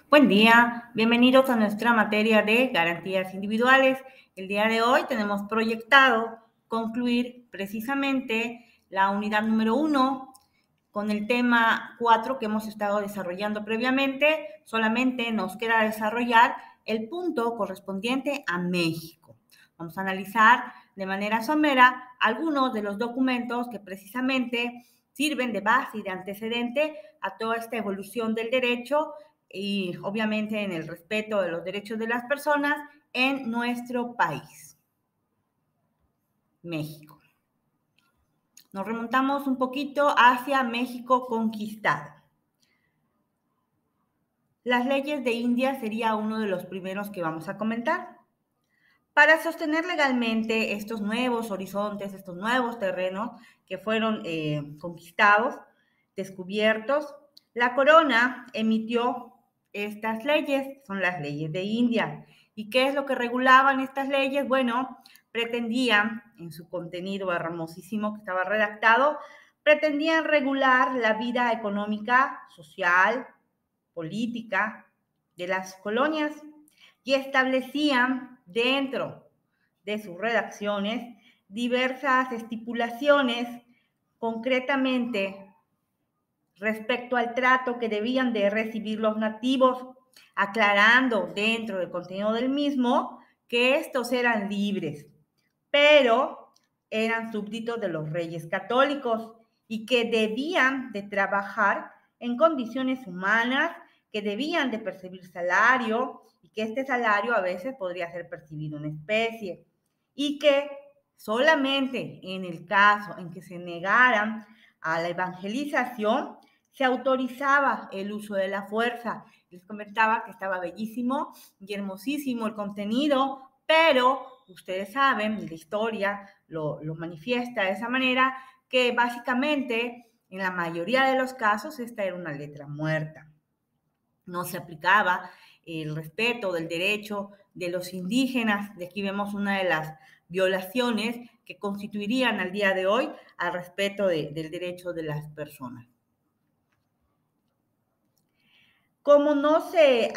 Buen día, bienvenidos a nuestra materia de garantías individuales. El día de hoy tenemos proyectado concluir precisamente la unidad número 1 con el tema 4 que hemos estado desarrollando previamente. Solamente nos queda desarrollar el punto correspondiente a México. Vamos a analizar de manera somera algunos de los documentos que precisamente sirven de base y de antecedente a toda esta evolución del derecho y obviamente en el respeto de los derechos de las personas en nuestro país, México. Nos remontamos un poquito hacia México conquistado. Las leyes de India sería uno de los primeros que vamos a comentar. Para sostener legalmente estos nuevos horizontes, estos nuevos terrenos que fueron conquistados, descubiertos, la corona emitió estas leyes, son las leyes de India. ¿Y qué es lo que regulaban estas leyes? Bueno, pretendían, en su contenido hermosísimo que estaba redactado, pretendían regular la vida económica, social, política de las colonias y establecían dentro de sus redacciones diversas estipulaciones, concretamente respecto al trato que debían de recibir los nativos, aclarando dentro del contenido del mismo que estos eran libres, pero eran súbditos de los reyes católicos y que debían de trabajar en condiciones humanas, que debían de percibir salario y que este salario a veces podría ser percibido en especie y que solamente en el caso en que se negaran a la evangelización se autorizaba el uso de la fuerza. Les comentaba que estaba bellísimo y hermosísimo el contenido, pero ustedes saben, la historia lo manifiesta de esa manera, que básicamente en la mayoría de los casos esta era una letra muerta. No se aplicaba el respeto del derecho de los indígenas. De aquí vemos una de las violaciones que constituirían al día de hoy al respeto del derecho de las personas. Como no se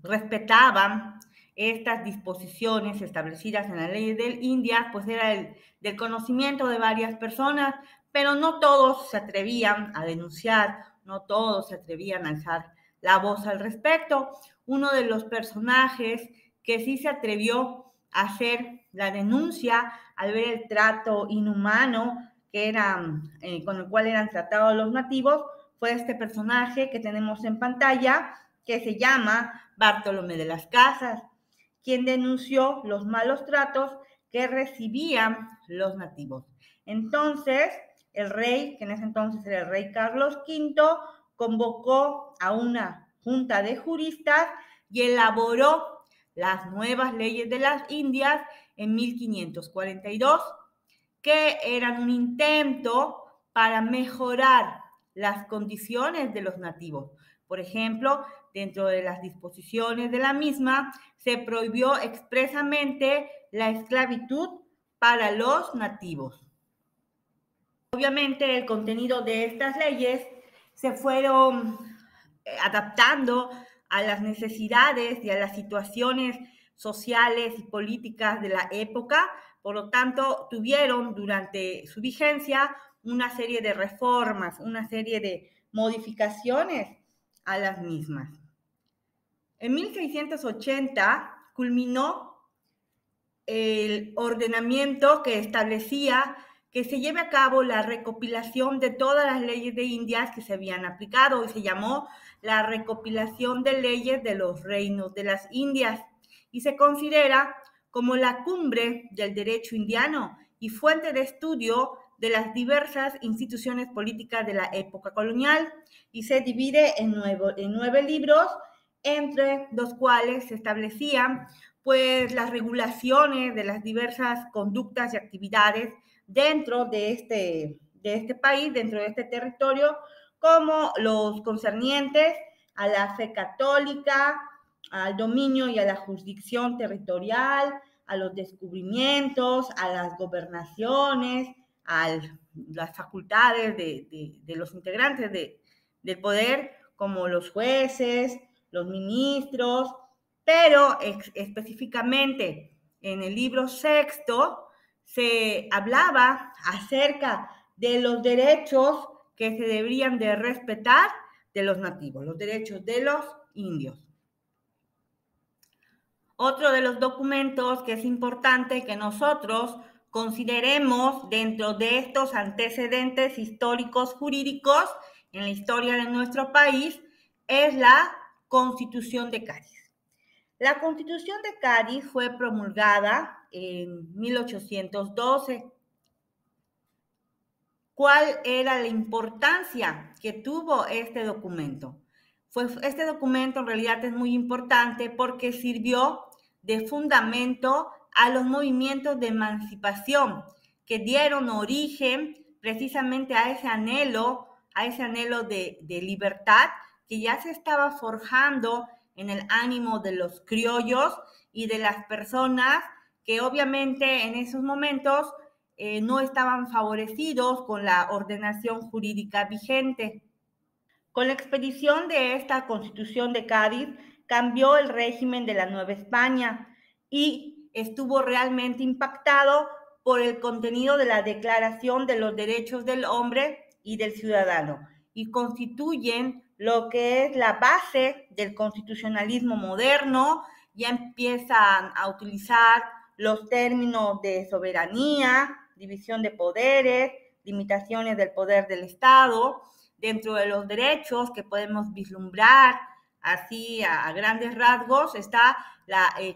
respetaban estas disposiciones establecidas en la ley del India, pues era del conocimiento de varias personas, pero no todos se atrevían a denunciar, no todos se atrevían a alzar la voz al respecto. Uno de los personajes que sí se atrevió a hacer la denuncia al ver el trato inhumano que con el cual eran tratados los nativos, fue este personaje que tenemos en pantalla, que se llama Bartolomé de las Casas, quien denunció los malos tratos que recibían los nativos. Entonces, el rey, que en ese entonces era el rey Carlos V, convocó a una junta de juristas y elaboró las nuevas leyes de las Indias en 1542, que eran un intento para mejorar las condiciones de los nativos. Por ejemplo, dentro de las disposiciones de la misma, se prohibió expresamente la esclavitud para los nativos. Obviamente, el contenido de estas leyes se fueron adaptando a las necesidades y a las situaciones sociales y políticas de la época. Por lo tanto, tuvieron durante su vigencia una serie de reformas, una serie de modificaciones a las mismas. En 1680 culminó el ordenamiento que establecía que se lleve a cabo la recopilación de todas las leyes de Indias que se habían aplicado y se llamó la recopilación de leyes de los reinos de las Indias y se considera como la cumbre del derecho indiano y fuente de estudio de las diversas instituciones políticas de la época colonial y se divide en 9 libros, entre los cuales se establecían pues las regulaciones de las diversas conductas y actividades dentro de este país, dentro de este territorio, como los concernientes a la fe católica, al dominio y a la jurisdicción territorial, a los descubrimientos, a las gobernaciones, a las facultades de los integrantes del poder, como los jueces, los ministros, pero específicamente en el libro sexto se hablaba acerca de los derechos que se deberían de respetar de los nativos, los derechos de los indios. Otro de los documentos que es importante que nosotros consideremos dentro de estos antecedentes históricos jurídicos en la historia de nuestro país es la Constitución de Cádiz. La Constitución de Cádiz fue promulgada en 1812. ¿Cuál era la importancia que tuvo este documento? Este documento en realidad es muy importante porque sirvió de fundamento a los movimientos de emancipación que dieron origen precisamente a ese anhelo de libertad que ya se estaba forjando en el ánimo de los criollos y de las personas que obviamente en esos momentos no estaban favorecidos con la ordenación jurídica vigente. Con la expedición de esta Constitución de Cádiz cambió el régimen de la Nueva España y estuvo realmente impactado por el contenido de la Declaración de los Derechos del Hombre y del Ciudadano y constituyen lo que es la base del constitucionalismo moderno. Ya empiezan a utilizar los términos de soberanía, división de poderes, limitaciones del poder del Estado. Dentro de los derechos que podemos vislumbrar así a grandes rasgos está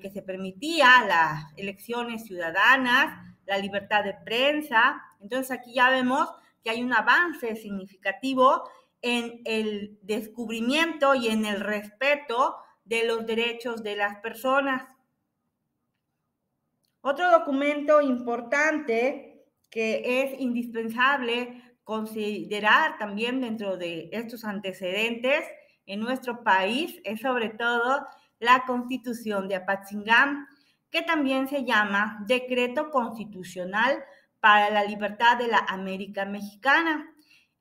que se permitía las elecciones ciudadanas, la libertad de prensa. Entonces aquí ya vemos que hay un avance significativo en el descubrimiento y en el respeto de los derechos de las personas. Otro documento importante que es indispensable considerar también dentro de estos antecedentes en nuestro país es sobre todo la Constitución de Apatzingán, que también se llama Decreto Constitucional para la Libertad de la América Mexicana.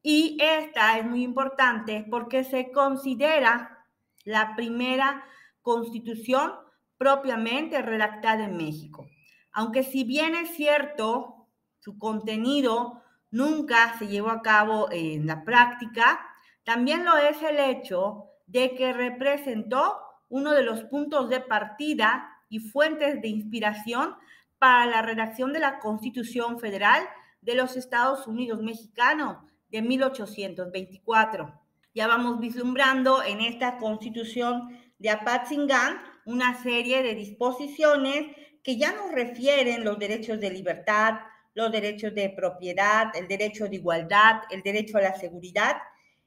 Y esta es muy importante porque se considera la primera constitución propiamente redactada en México. Aunque si bien es cierto, su contenido nunca se llevó a cabo en la práctica, también lo es el hecho de que representó uno de los puntos de partida y fuentes de inspiración para la redacción de la Constitución Federal de los Estados Unidos Mexicanos de 1824. Ya vamos vislumbrando en esta Constitución de Apatzingán una serie de disposiciones que ya nos refieren los derechos de libertad, los derechos de propiedad, el derecho de igualdad, el derecho a la seguridad.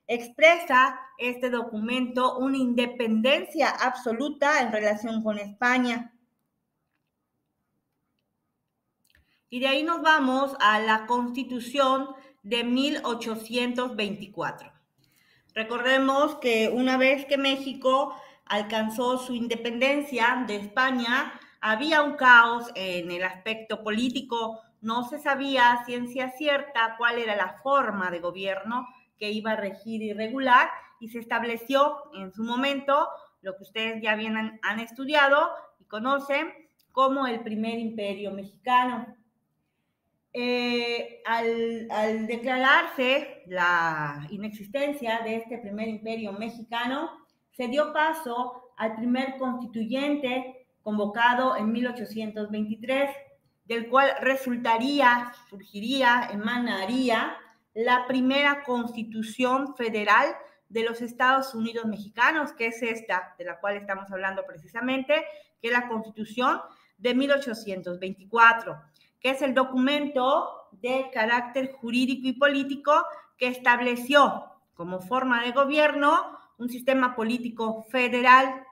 Expresa este documento una independencia absoluta en relación con España. Y de ahí nos vamos a la Constitución de 1824. Recordemos que una vez que México alcanzó su independencia de España, había un caos en el aspecto político. No se sabía a ciencia cierta cuál era la forma de gobierno que iba a regir y regular, y se estableció en su momento lo que ustedes ya bien han estudiado y conocen como el primer imperio mexicano. Al declararse la inexistencia de este primer imperio mexicano, se dio paso al primer constituyente convocado en 1823, del cual surgiría, emanaría la primera constitución federal de los Estados Unidos mexicanos, que es esta, de la cual estamos hablando precisamente, que es la Constitución de 1824. Que es el documento de carácter jurídico y político que estableció como forma de gobierno un sistema político federal,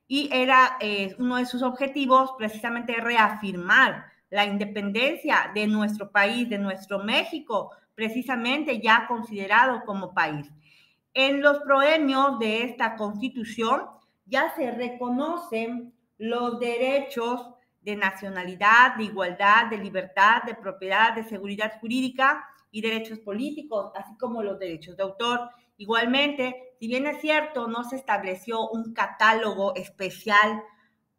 y era uno de sus objetivos precisamente reafirmar la independencia de nuestro país, de nuestro México, precisamente ya considerado como país. En los proemios de esta Constitución ya se reconocen los derechos de nacionalidad, de igualdad, de libertad, de propiedad, de seguridad jurídica y derechos políticos, así como los derechos de autor. Igualmente, si bien es cierto, no se estableció un catálogo especial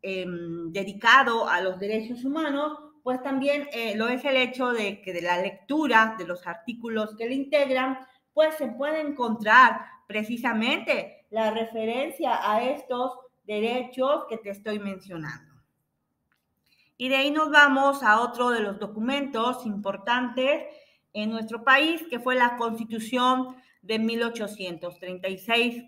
dedicado a los derechos humanos, pues también lo es el hecho de que de la lectura de los artículos que le integran, pues se puede encontrar precisamente la referencia a estos derechos que te estoy mencionando. Y de ahí nos vamos a otro de los documentos importantes en nuestro país, que fue la Constitución de 1836.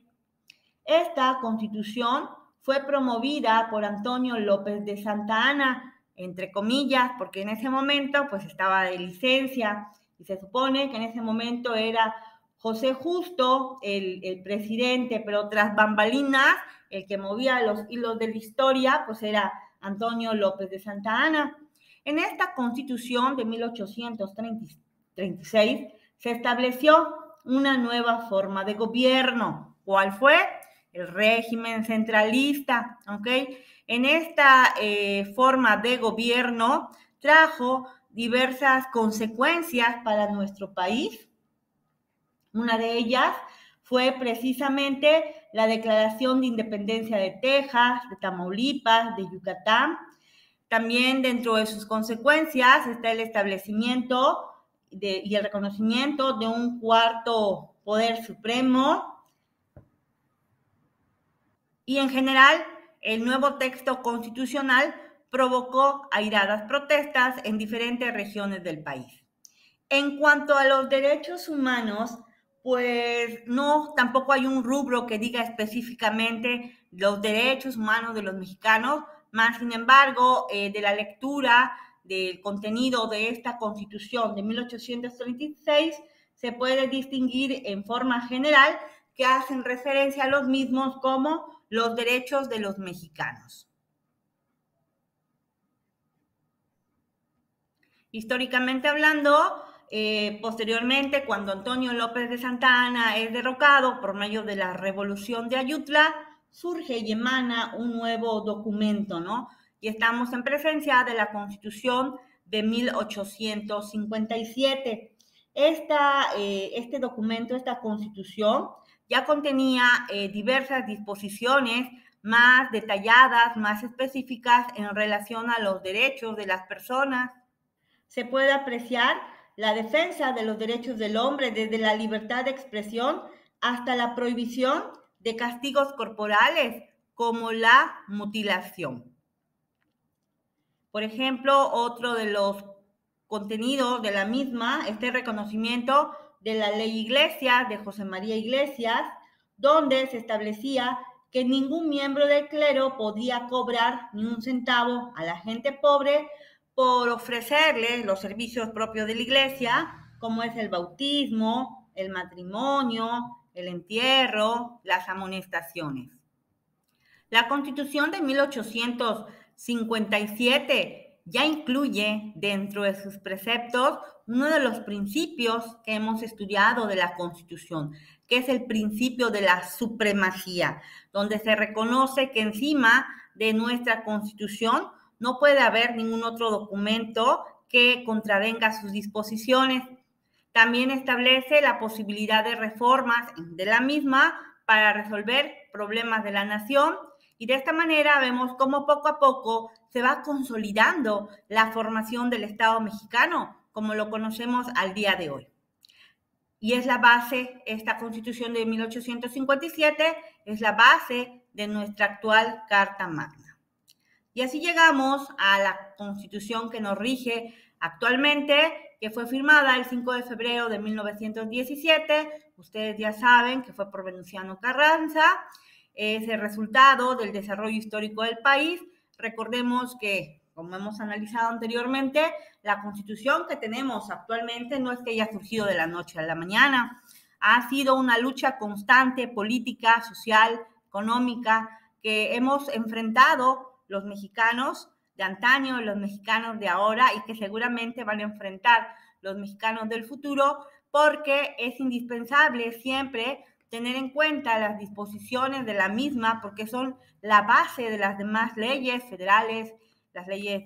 Esta Constitución fue promovida por Antonio López de Santa Anna, entre comillas, porque en ese momento pues estaba de licencia y se supone que en ese momento era José Justo el presidente, pero tras bambalinas, el que movía los hilos de la historia, pues era Antonio López de Santa Anna. En esta Constitución de 1836 se estableció una nueva forma de gobierno. ¿Cuál fue? El régimen centralista, ¿ok? En esta forma de gobierno trajo diversas consecuencias para nuestro país. Una de ellas fue precisamente la declaración de independencia de Texas, de Tamaulipas, de Yucatán. También dentro de sus consecuencias está el establecimiento y el reconocimiento de un cuarto poder supremo. Y en general, el nuevo texto constitucional provocó airadas protestas en diferentes regiones del país. En cuanto a los derechos humanos, pues no, tampoco hay un rubro que diga específicamente los derechos humanos de los mexicanos, más sin embargo, de la lectura del contenido de esta Constitución de 1836, se puede distinguir en forma general que hacen referencia a los mismos como los derechos de los mexicanos. Históricamente hablando, posteriormente, cuando Antonio López de Santa Anna es derrocado por medio de la Revolución de Ayutla, surge y emana un nuevo documento, ¿no? Y estamos en presencia de la Constitución de 1857. Este documento, esta Constitución, ya contenía diversas disposiciones más detalladas, más específicas en relación a los derechos de las personas. Se puede apreciar la defensa de los derechos del hombre desde la libertad de expresión hasta la prohibición de castigos corporales como la mutilación. Por ejemplo, otro de los contenidos de la misma es el reconocimiento de la Ley Iglesias de José María Iglesias, donde se establecía que ningún miembro del clero podía cobrar ni un centavo a la gente pobre por ofrecerle los servicios propios de la iglesia, como es el bautismo, el matrimonio, el entierro, las amonestaciones. La Constitución de 1857 ya incluye dentro de sus preceptos uno de los principios que hemos estudiado de la Constitución, que es el principio de la supremacía, donde se reconoce que encima de nuestra Constitución no puede haber ningún otro documento que contravenga sus disposiciones. También establece la posibilidad de reformas de la misma para resolver problemas de la nación y de esta manera vemos cómo poco a poco se va consolidando la formación del Estado mexicano como lo conocemos al día de hoy. Y es la base, esta Constitución de 1857 es la base de nuestra actual Carta Magna. Y así llegamos a la Constitución que nos rige actualmente, que fue firmada el 5 de febrero de 1917. Ustedes ya saben que fue por Venustiano Carranza. Es el resultado del desarrollo histórico del país. Recordemos que, como hemos analizado anteriormente, la Constitución que tenemos actualmente no es que haya surgido de la noche a la mañana. Ha sido una lucha constante, política, social, económica, que hemos enfrentado los mexicanos de antaño, los mexicanos de ahora y que seguramente van a enfrentar los mexicanos del futuro, porque es indispensable siempre tener en cuenta las disposiciones de la misma, porque son la base de las demás leyes federales, las leyes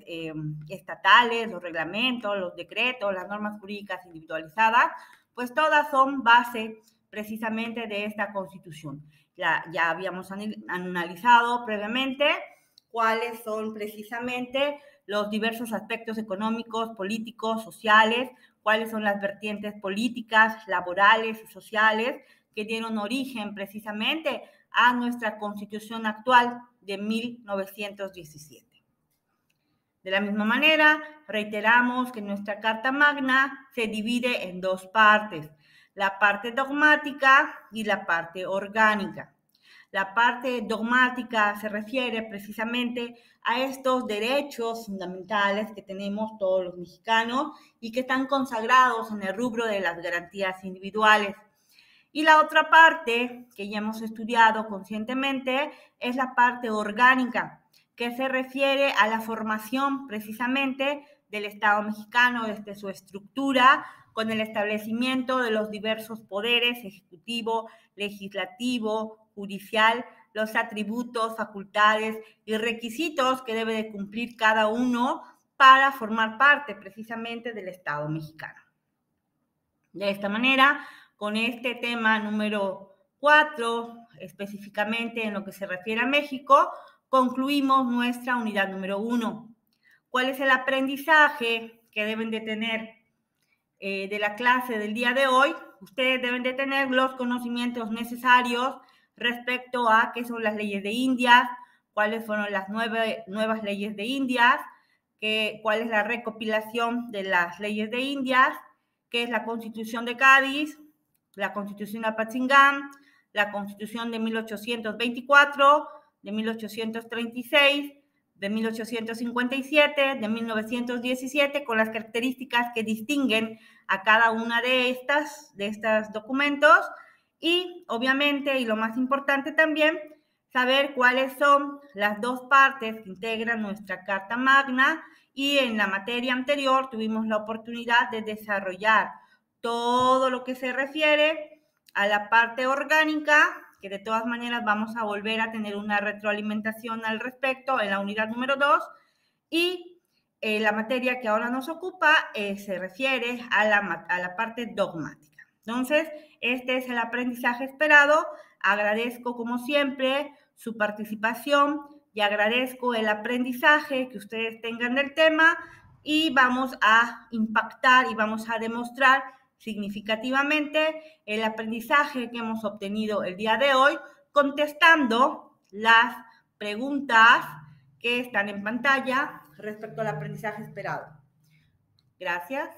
estatales, los reglamentos, los decretos, las normas jurídicas individualizadas, pues todas son base precisamente de esta Constitución. Ya habíamos analizado previamente cuáles son precisamente los diversos aspectos económicos, políticos, sociales, cuáles son las vertientes políticas, laborales y sociales que dieron origen precisamente a nuestra Constitución actual de 1917. De la misma manera, reiteramos que nuestra Carta Magna se divide en dos partes, la parte dogmática y la parte orgánica. La parte dogmática se refiere precisamente a estos derechos fundamentales que tenemos todos los mexicanos y que están consagrados en el rubro de las garantías individuales. Y la otra parte que ya hemos estudiado conscientemente es la parte orgánica, que se refiere a la formación precisamente del Estado mexicano desde su estructura, con el establecimiento de los diversos poderes, ejecutivo, legislativo, judicial, los atributos, facultades y requisitos que debe de cumplir cada uno para formar parte precisamente del Estado mexicano. De esta manera, con este tema número 4, específicamente en lo que se refiere a México, concluimos nuestra unidad número 1. ¿Cuál es el aprendizaje que deben de tener de la clase del día de hoy? Ustedes deben de tener los conocimientos necesarios respecto a qué son las leyes de Indias, cuáles fueron las nuevas leyes de Indias, cuál es la recopilación de las leyes de Indias, qué es la Constitución de Cádiz, la Constitución de Apatzingán, la Constitución de 1824, de 1836, de 1857, de 1917, con las características que distinguen a cada una de estos documentos y, obviamente, y lo más importante también, saber cuáles son las dos partes que integran nuestra Carta Magna, y en la materia anterior tuvimos la oportunidad de desarrollar todo lo que se refiere a la parte orgánica, que de todas maneras vamos a volver a tener una retroalimentación al respecto en la unidad número 2, y la materia que ahora nos ocupa se refiere a la parte dogmática. Entonces, este es el aprendizaje esperado. Agradezco, como siempre, su participación y agradezco el aprendizaje que ustedes tengan del tema, y vamos a impactar y vamos a demostrar significativamente el aprendizaje que hemos obtenido el día de hoy, contestando las preguntas que están en pantalla respecto al aprendizaje esperado. Gracias.